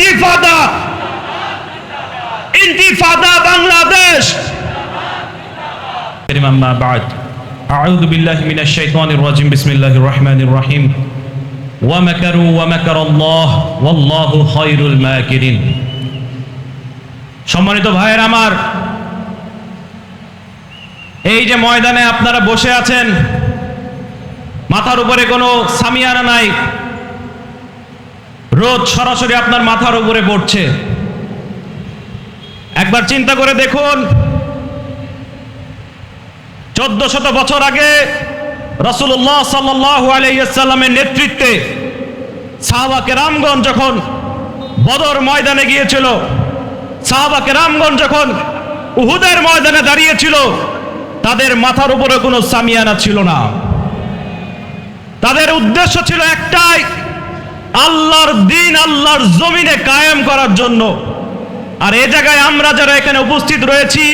ইন্তিফাদা, ইন্তিফাদা বাংলাদেশ। আম্মা বা'দ, আউযু বিল্লাহি মিনাশ শাইতানির রাজিম, বিসমিল্লাহির রহমানির রহিম। ওয়া মাকারু ওয়া মাকারাল্লাহ ওয়াল্লাহু খায়রুল মাকিরিন। সম্মানিত ভাইয়েরা আমার, এই যে ময়দানে আপনারা বসে আছেন, মাথার উপরে কোনো সামিয়ানা নাই, রোদ সরাসরি আপনার মাথার উপরে পড়ছে। একবার চিন্তা করে দেখুন, 1400 বছর আগে রাসূলুল্লাহ সাল্লাল্লাহু আলাইহি ওয়াসাল্লামের নেতৃত্বে সাহাবা কেরামগণ যখন বদর ময়দানে গিয়েছিল, সাহাবা কেরামগণ যখন উহুদের ময়দানে দাঁড়িয়েছিল, তাদের মাথার উপরে কোনো সামিয়ানা ছিল না। তাদের উদ্দেশ্য ছিল একটাই, আল্লাহর দ্বীন আল্লাহর জমিনে কায়েম করার জন্য। আর এই জায়গায় আমরা যারা এখানে উপস্থিত রয়েছি,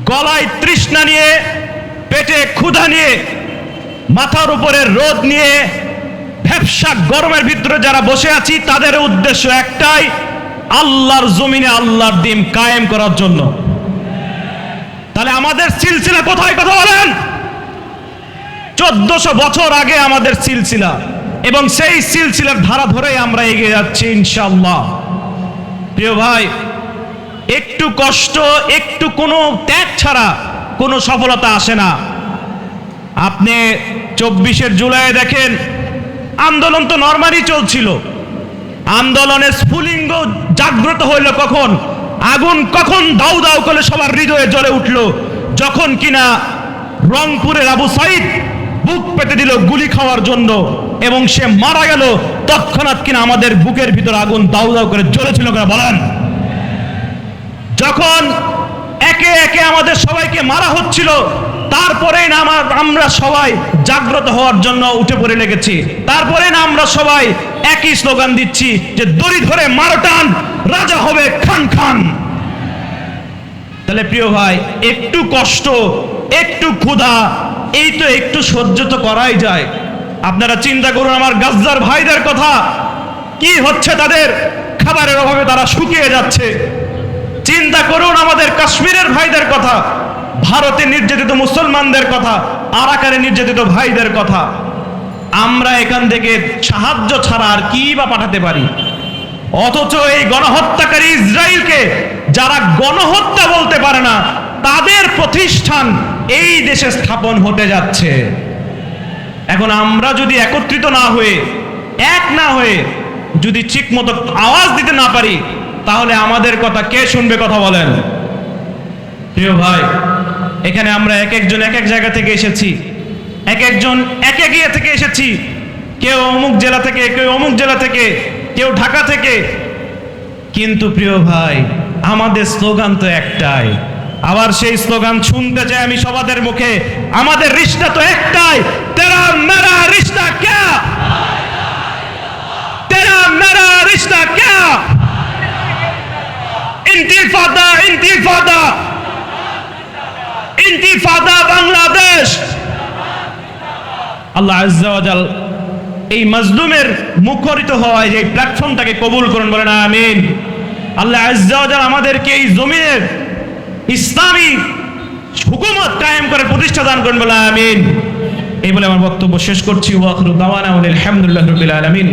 গলায় তৃষ্ণা নিয়ে, পেটে ক্ষুধা নিয়ে, মাথার উপরে রোদ নিয়ে, ভ্যাপসা গরমের ভিতরে যারা বসে আছি, তাদের উদ্দেশ্য একটাই, আল্লাহর জমিনে আল্লাহর দ্বীন কায়েম করার জন্য। তাহলে আমাদের সিলসিলা কোথায়, কথা বলেন? 1400 বছর আগে আমাদের সিলসিলা, এবং সেই সিলসিলার ধারা ধরেই আমরা এগিয়ে যাচ্ছি ইনশাআল্লাহ। প্রিয় ভাই, একটু কষ্ট, একটু কোনো ত্যাগ ছাড়া কোনো সফলতা আসে না। আপনি 24 জুলাই দেখেন, আন্দোলন তো নরমালি চলছিল, আন্দোলনের স্ফুলিঙ্গ জাগ্রত হইল কখন, আগুন কখন দাউ দাউ করে সবার হৃদয়ে জ্বলে উঠল, যখন কিনা রংপুরের আবু সাইদ বুক পেতে দিল গুলি খাওয়ার জন্য এবং সে মারা গেল। তৎক্ষণাৎ কিনা আমাদের বুকের ভিতর আগুন দাউ দাউ করে জ্বলেছিল কিনা বলেন? যখন একে একে আমাদের সবাইকে মারা হচ্ছিল, তারপরেই না আমরা সবাই জাগ্রত হওয়ার জন্য উঠে পড়ে লেগেছি। তারপরে না আমরা সবাই একই স্লোগান দিচ্ছি যে দড়ি ধরে মারো টান, রাজা হবে খান খান। তাহলে প্রিয় ভাই, একটু কষ্ট, একটু ক্ষুধা, এই তো একটু সহ্য তো করাই যায়। আপনারা চিন্তা করুন আমার গাজ্জার ভাইদের কথা, কি হচ্ছে তাদের, খাবারের অভাবে তারা শুকিয়ে যাচ্ছে। চিন্তা করুন আমাদের কাশ্মীরের ভাইদের কথা, ভারতে নির্যাতিত মুসলমানদের কথা, আরাকানে নির্যাতিত ভাইদের কথা। আমরা এখান থেকে সাহায্য ছাড়া আর কি বা পাঠাতে পারি? অথচ এই গণহত্যাকারী ইসরায়েলকে, যারা গণহত্যা বলতে পারে না, তাদের প্রতিষ্ঠান এই দেশে স্থাপন হতে যাচ্ছে। এখন আমরা যদি একত্রিত না হয়ে, এক না হয়ে, যদি ঠিক মতো আওয়াজ দিতে না পারি, তাহলে আমাদের কথা কে শুনবে, কথা বলেন? প্রিয় ভাই, এখানে আমরা এক একজন এক এক জায়গা থেকে এসেছি, এক একজন এক এক ইয়ে থেকে এসেছি। কেউ অমুক জেলা থেকে, কেউ অমুক জেলা থেকে, কেউ ঢাকা থেকে। কিন্তু প্রিয় ভাই, আমাদের স্লোগান তো একটাই। আবার সেই স্লোগান শুনতে চাই আমি সবাদের মুখে। আমাদের রিশতা তো একটাই, তেরা মেরা রিশতা ক্যা, তেরা মেরা রিশতা ক্যা। ইন্তিফাদা, ইন্তিফাদা, ইন্তিফাদা বাংলাদেশ। আল্লাহ আজ্জা ওয়া জাল এই মাজলুমের মুখরিত হওয়ায় যে প্ল্যাটফর্মটাকে কবুল করুন, বলেন আমিন। আল্লাহ আজ্জা ওয়া জাল আমাদেরকে এই জমিনের ইসলামী হুকুমত কায়েম করে প্রতিষ্ঠা দান করুন, বলেন আমিন। এই বলে আমার বক্তব্য শেষ করছি। ওয়া আখিরু দাওয়ানা আলহামদুলিল্লাহি রাব্বিল আলামিন।